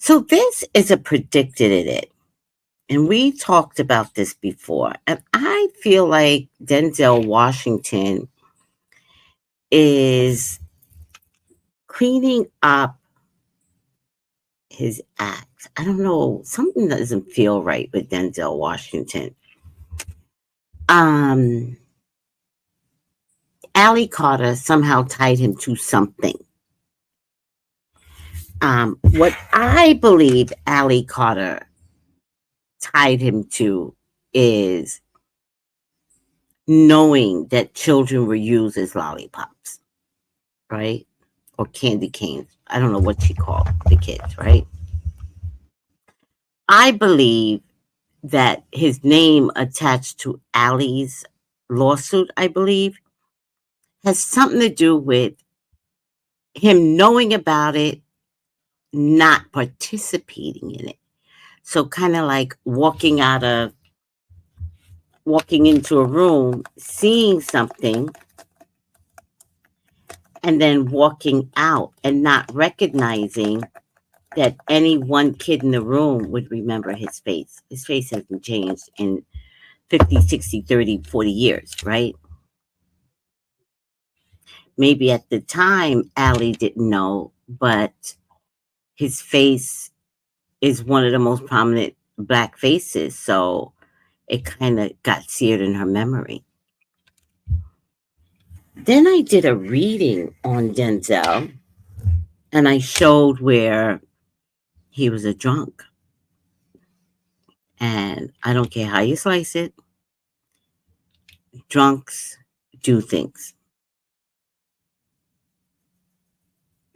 So this is a predicted it. And we talked about this before. And I feel like Denzel Washington is cleaning up his act. I don't know. Something doesn't feel right with Denzel Washington. Um, Allie Carter somehow tied him to something. What I believe Allie Carter tied him to is knowing that children were used as lollipops, right? Or candy canes. I don't know what she called the kids, right? I believe that his name attached to Allie's lawsuit, I believe, has something to do with him knowing about it, not participating in it. So kind of like walking into a room, seeing something, and then walking out and not recognizing that any one kid in the room would remember his face. His face hasn't changed in 50, 60, 30, 40 years, right? Maybe at the time, Allie didn't know, but his face is one of the most prominent Black faces. So it kind of got seared in her memory. Then I did a reading on Denzel and I showed where he was a drunk. And I don't care how you slice it, drunks do things.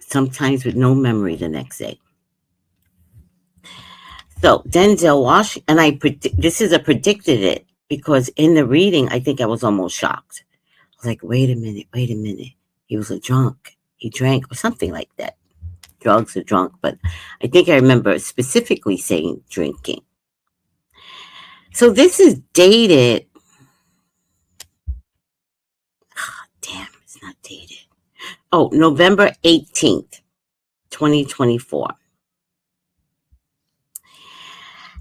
Sometimes with no memory the next day. So Denzel Washington, and this is a predicted it because in the reading, I think I was almost shocked. I was like, wait a minute. He was a drunk. He drank or something like that. Drugs or drunk, but I think I remember specifically saying drinking. So this is dated. Damn, it's not dated. Oh, November 18th, 2024.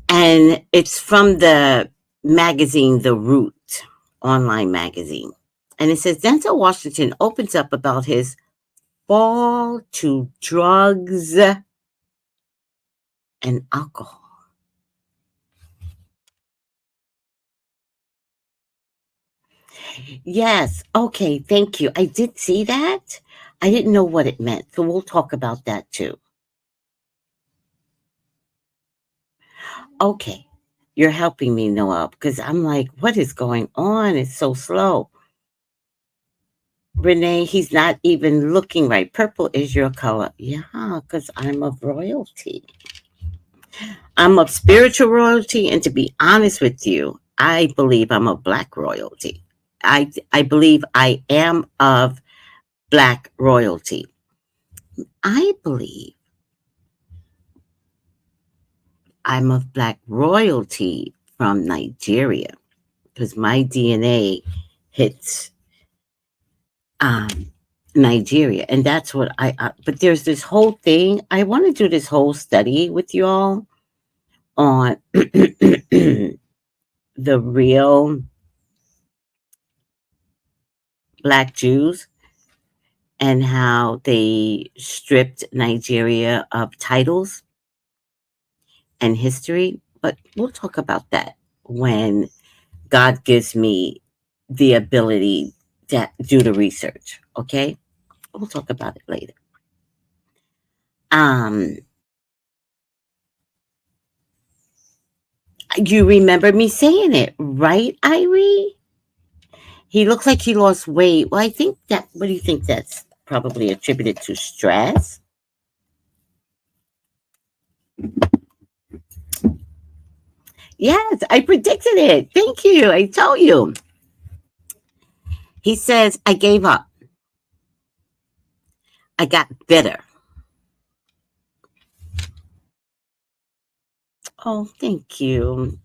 And it's from the magazine, The Root, online magazine. And it says Denzel Washington opens up about his fall to drugs and alcohol. Yes. Okay. Thank you. I did see that. I didn't know what it meant. So we'll talk about that too. Okay. You're helping me, Noel, because I'm like, what is going on? It's so slow. Renee, he's not even looking right. Purple is your color. Yeah, because I'm of royalty. I'm of spiritual royalty. And to be honest with you, I believe I'm of Black royalty. I believe I am of Black royalty. I believe I'm of Black royalty from Nigeria because my DNA hits Nigeria. And that's what but there's this whole thing. I want to do this whole study with you all on the real Black Jews and how they stripped Nigeria of titles and history. But we'll talk about that when God gives me the ability to do the research. Okay? We'll talk about it later. Um, you remember me saying it, right, Irie? He looks like he lost weight. Well, I think that, what do you think that's probably attributed to stress? Yes, I predicted it. Thank you. I told you. He says, I gave up. I got bitter. Oh, thank you.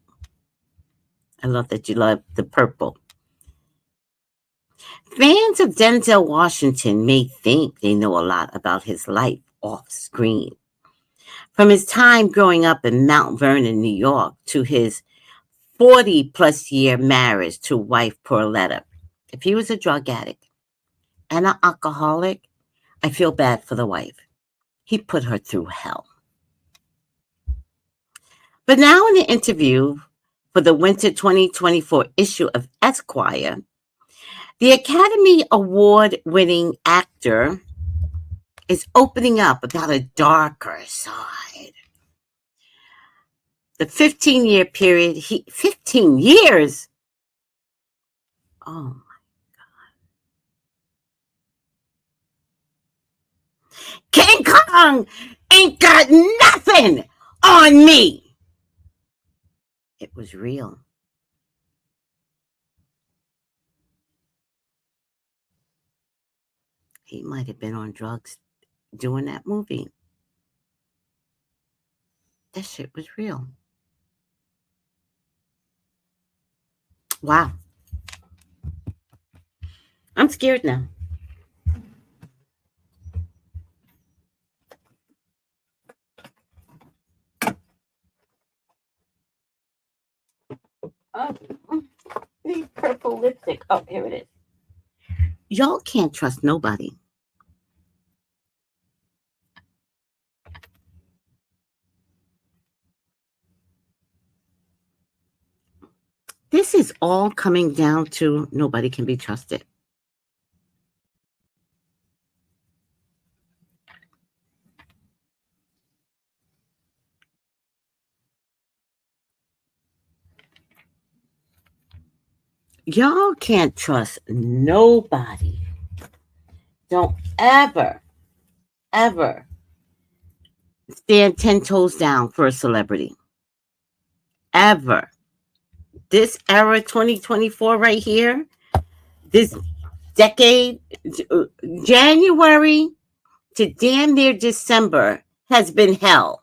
I love that you love the purple. Fans of Denzel Washington may think they know a lot about his life off screen, From his time growing up in Mount Vernon, New York, to his 40-plus year marriage to wife Pauletta. If he was a drug addict and an alcoholic, I feel bad for the wife. He put her through hell. But now in an interview for the winter 2024 issue of Esquire, the Academy Award-winning actor is opening up about a darker side. The 15-year period, 15 years? Oh, King Kong ain't got nothing on me. It was real. He might have been on drugs doing that movie. That shit was real. Wow. I'm scared now. Oh, the purple lipstick. Oh, here it is. Y'all can't trust nobody. This is all coming down to nobody can be trusted. Y'all can't trust nobody. Don't ever stand 10 toes down for a celebrity. Ever. This era, 2024 right here, this decade, January to damn near December has been hell.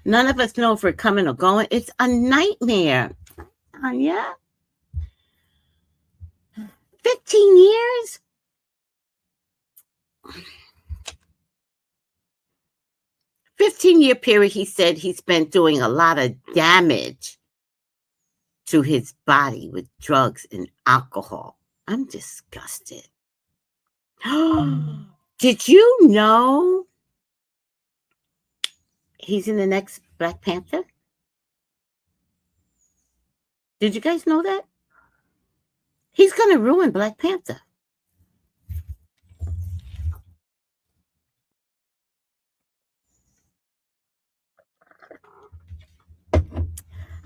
None of us know if we're coming or going. It's a nightmare. Anya? 15 years? "15-year period," he said he spent doing a lot of damage to his body with drugs and alcohol. I'm disgusted. Did you know he's in the next Black Panther? Did you guys know that? He's going to ruin Black Panther.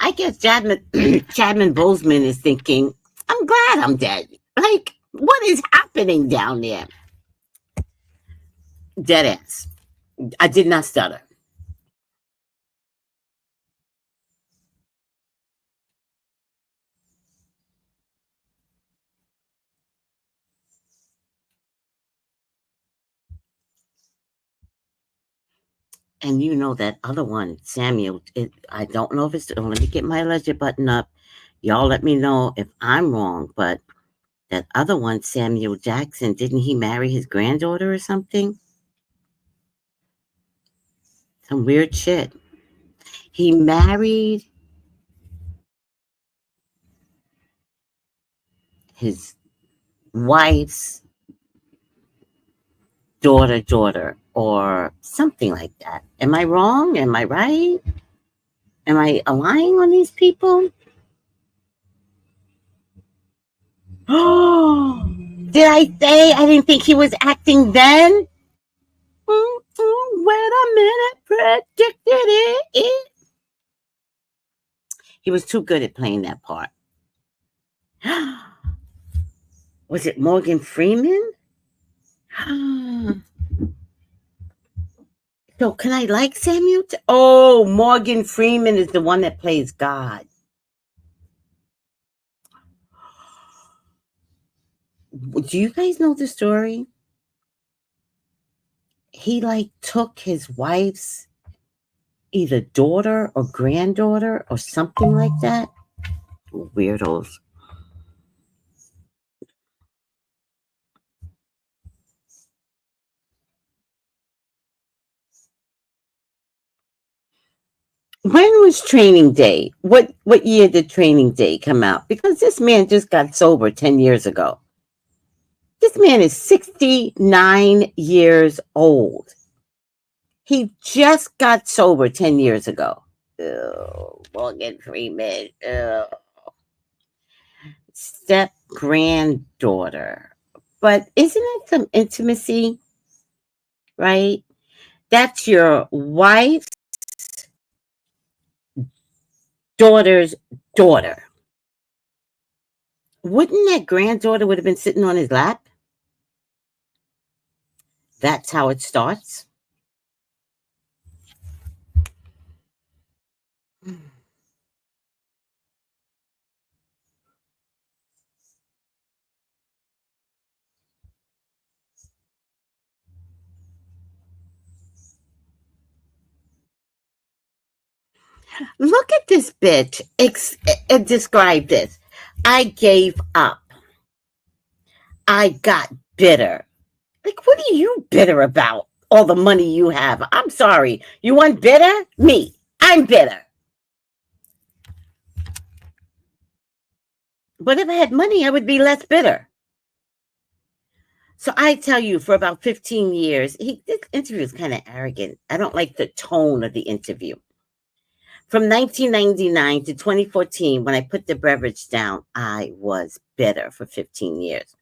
I guess Chadman Boseman is thinking, I'm glad I'm dead. Like, what is happening down there? Dead ass. I did not stutter. And you know that other one, Samuel, I don't know if it's, let me get my ledger button up. Y'all let me know if I'm wrong, but that other one, Samuel Jackson, didn't he marry his granddaughter or something? Some weird shit. He married his wife's daughter, or something like that. Am I wrong? Am I right? Am I lying on these people? Oh, did I say I didn't think he was acting then? Wait a minute, predicted it. He was too good at playing that part. Was it Morgan Freeman? So can I like Samuel? Oh, Morgan Freeman is the one that plays God. Do you guys know the story? He like took his wife's either daughter or granddaughter or something like that. Weirdos. When was Training Day? What year did Training Day come out? Because this man just got sober 10 years ago. This man is 69 years old. He just got sober 10 years ago. Oh, Morgan Freeman. Oh. Step granddaughter. But isn't it some intimacy? Right? That's your wife's daughter's daughter. Wouldn't that granddaughter would have been sitting on his lap? That's how it starts. Look at this bitch. Describe this. I gave up. I got bitter. Like, what are you bitter about? All the money you have. I'm sorry. You want bitter? Me. I'm bitter. But if I had money, I would be less bitter. So I tell you, for about 15 years, this interview is kind of arrogant. I don't like the tone of the interview. From 1999 to 2014, when I put the beverage down, I was bitter for 15 years.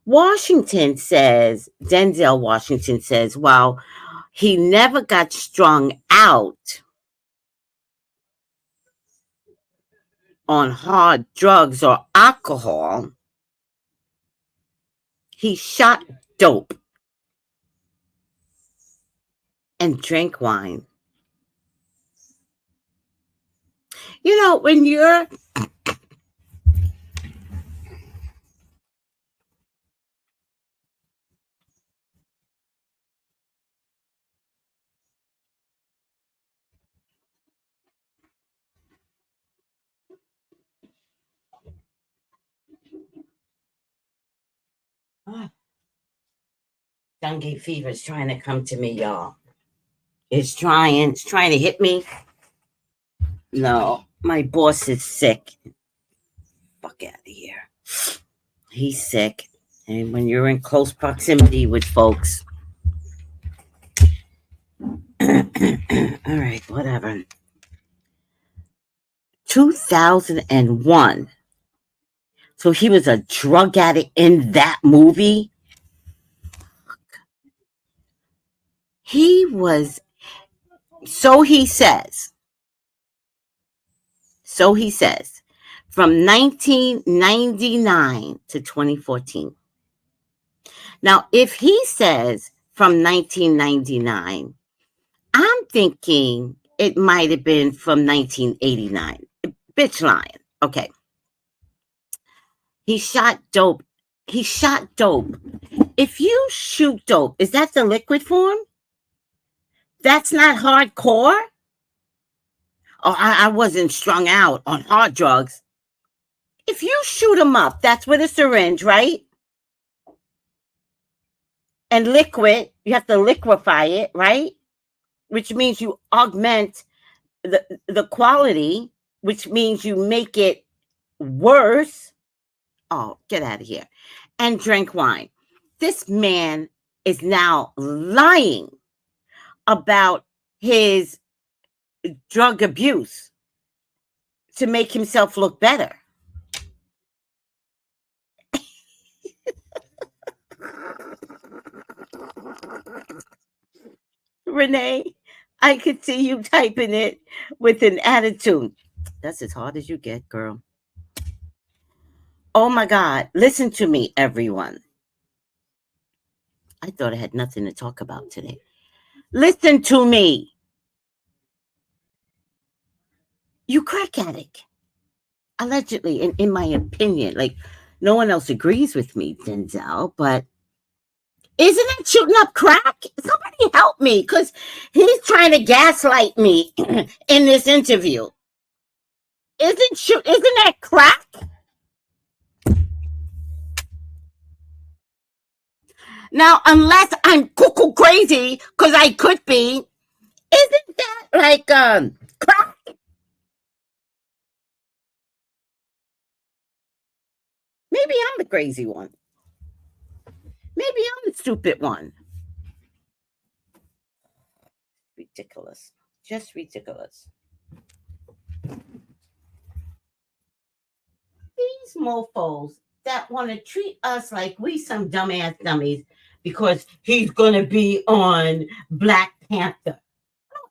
Denzel Washington says, well, he never got strung out on hard drugs or alcohol. He shot dope and drank wine. You know, when you're dengue fever is trying to come to me, y'all. It's trying to hit me. No, my boss is sick. Fuck out of here. He's sick. And when you're in close proximity with folks, all right, whatever. 2001. So he was a drug addict in that movie. He was, so he says, from 1999 to 2014. Now, if he says from 1999, I'm thinking it might have been from 1989. Bitch lying. Okay. He shot dope. If you shoot dope, is that the liquid form? That's not hardcore? Oh, I wasn't strung out on hard drugs. If you shoot them up, that's with a syringe, right? And liquid, you have to liquefy it, right? Which means you augment the quality, which means you make it worse. Oh, get out of here. And drink wine. This man is now lying about his drug abuse to make himself look better. Renee, I could see you typing it with an attitude. That's as hard as you get, girl. Oh my God. Listen to me, everyone. I thought I had nothing to talk about today. Listen to me. You crack addict. Allegedly, in my opinion. Like, no one else agrees with me, Denzel, but isn't it shooting up crack? Somebody help me, because he's trying to gaslight me in this interview. Isn't that crack? Now, unless I'm cuckoo crazy, because I could be, isn't that like crack? Maybe I'm the crazy one. Maybe I'm the stupid one. Ridiculous. Just ridiculous. These mofos that want to treat us like we some dumbass dummies because he's going to be on Black Panther.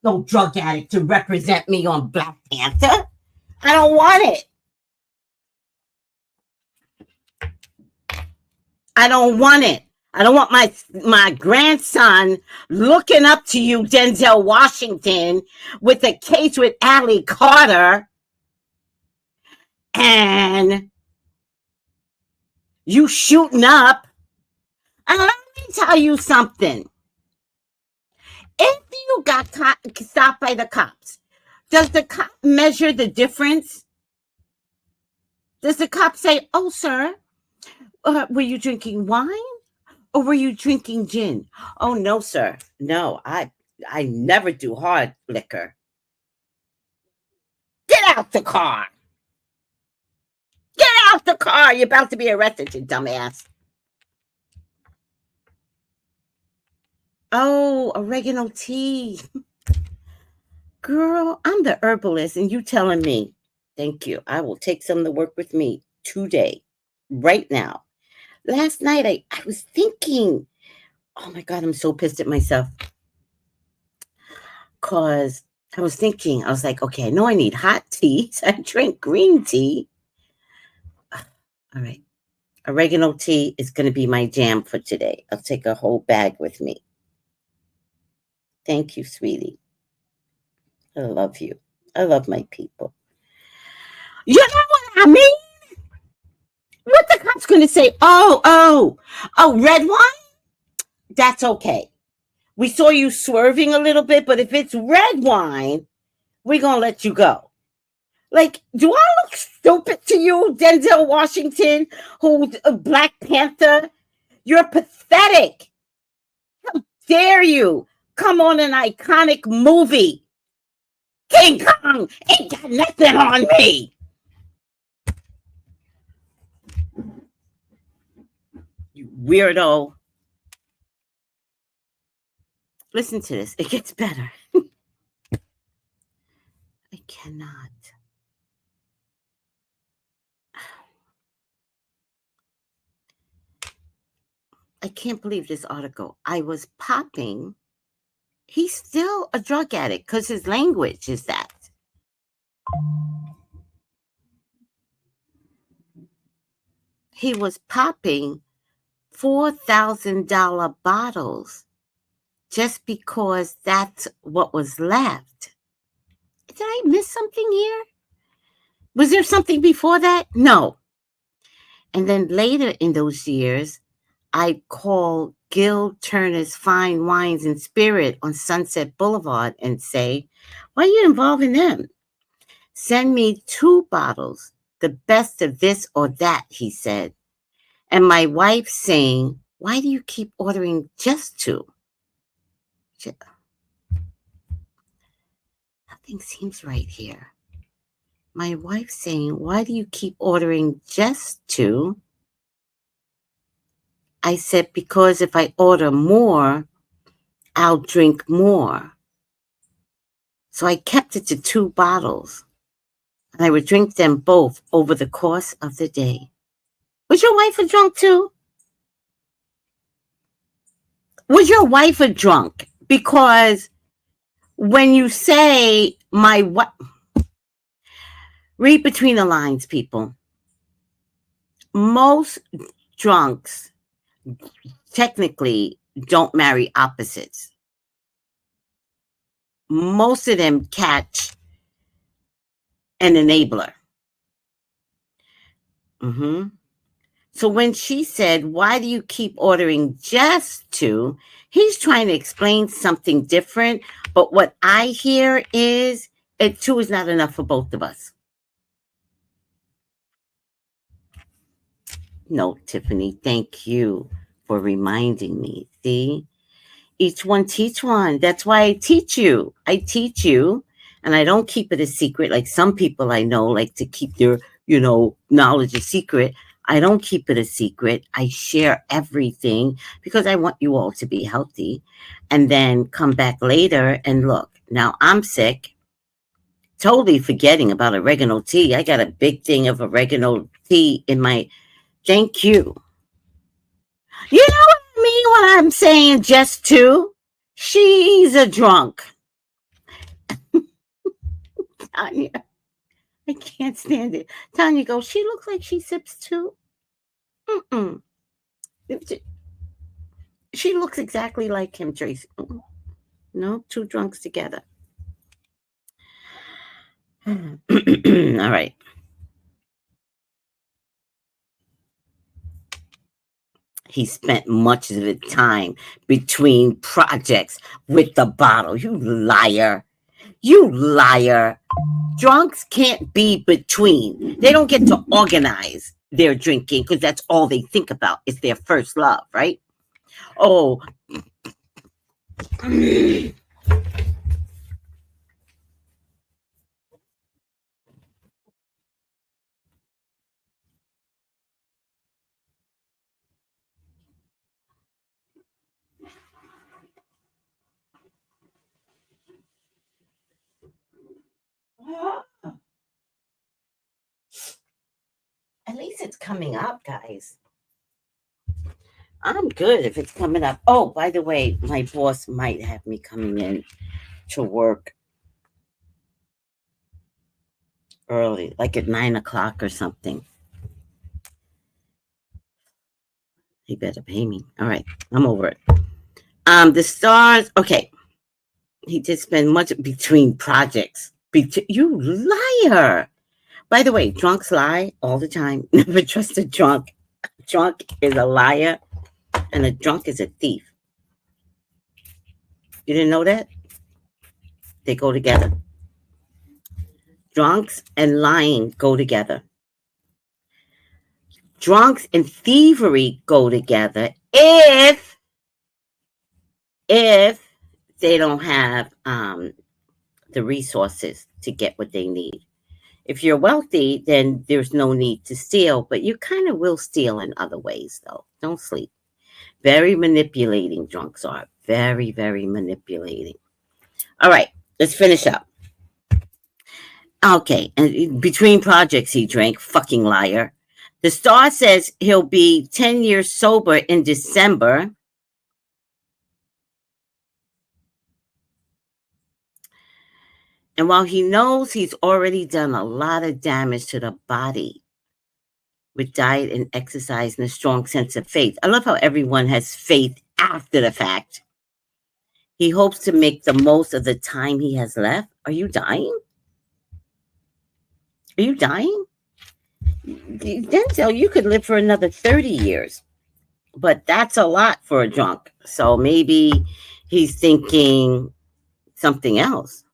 No drug addict to represent me on Black Panther. I don't want it. I don't want it. I don't want my grandson looking up to you, Denzel Washington, with a case with Allie Carter, and you shooting up. And let me tell you something. If you got stopped by the cops, does the cop measure the difference? Does the cop say, "Oh, sir, were you drinking wine or were you drinking gin?" "Oh, no, sir. No, I never do hard liquor." Get out the car. Get out the car. You're about to be arrested, you dumbass. Oh, oregano tea. Girl, I'm the herbalist and you telling me. Thank you. I will take some to work with me today, right now. Last night, I was thinking, oh my God, I'm so pissed at myself. Because I was like, okay, I know I need hot tea. So I drink green tea. All right. Oregano tea is going to be my jam for today. I'll take a whole bag with me. Thank you, sweetie. I love you. I love my people. You know what I mean? What the cop's going to say? Oh, red wine? That's okay. We saw you swerving a little bit, but if it's red wine, we're going to let you go. Like, do I look stupid to you, Denzel Washington, who's a Black Panther? You're pathetic. How dare you come on an iconic movie? King Kong ain't got nothing on me. You weirdo. Listen to this. It gets better. I cannot. I can't believe this article. I was popping. He's still a drug addict because his language is that. He was popping $4,000 bottles just because that's what was left. Did I miss something here? Was there something before that? No. And then later in those years, I called Gil Turner's Fine Wines and Spirit on Sunset Boulevard and say, why are you involving them? Send me 2 bottles, the best of this or that, he said. And my wife saying, why do you keep ordering just 2? Nothing seems right here. My wife saying, why do you keep ordering just 2? I said, because if I order more, I'll drink more. So I kept it to 2 bottles. And I would drink them both over the course of the day. Was your wife a drunk too? Was your wife a drunk? Because when you say my wife, read between the lines, people. Most drunks technically don't marry opposites. Most of them catch an enabler. So when she said, why do you keep ordering just 2? He's trying to explain something different. But what I hear is 2 is not enough for both of us. No, Tiffany, thank you for reminding me. See? Each one teach one. That's why I teach you. I teach you, and I don't keep it a secret like some people I know like to keep their, knowledge a secret. I don't keep it a secret. I share everything because I want you all to be healthy. And then come back later and look. Now I'm sick, totally forgetting about oregano tea. I got a big thing of oregano tea in my. Thank you. You know what I mean? What I'm saying, just too. She's a drunk. Tanya, I can't stand it. Tanya goes, she looks like she sips too. Mm-mm. She looks exactly like him, Tracey. No, two drunks together. All right. He spent much of the time between projects with the bottle. You liar. You liar. Drunks can't be between. They don't get to organize their drinking because that's all they think about. It's their first love, right? Oh. At least it's coming up, guys. I'm good if it's coming up. Oh, by the way, my boss might have me coming in to work early, like at 9 o'clock or something. He better pay me. All right, I'm over it. The stars. Okay, he did spend much between projects. You liar! By the way, drunks lie all the time. Never trust a drunk. A drunk is a liar, and a drunk is a thief. You didn't know that? They go together. Drunks and lying go together. Drunks and thievery go together if they don't have the resources to get what they need. If you're wealthy, then there's no need to steal, but you kind of will steal in other ways, though. Don't sleep. Very manipulating, drunks are. Very, very manipulating. All right, let's finish up. Okay, and between projects he drank, fucking liar. The Star says he'll be 10 years sober in December. And while he knows he's already done a lot of damage to the body with diet and exercise and a strong sense of faith. I love how everyone has faith after the fact. He hopes to make the most of the time he has left. Are you dying? Are you dying? Denzel, you could live for another 30 years, but that's a lot for a drunk. So maybe he's thinking something else.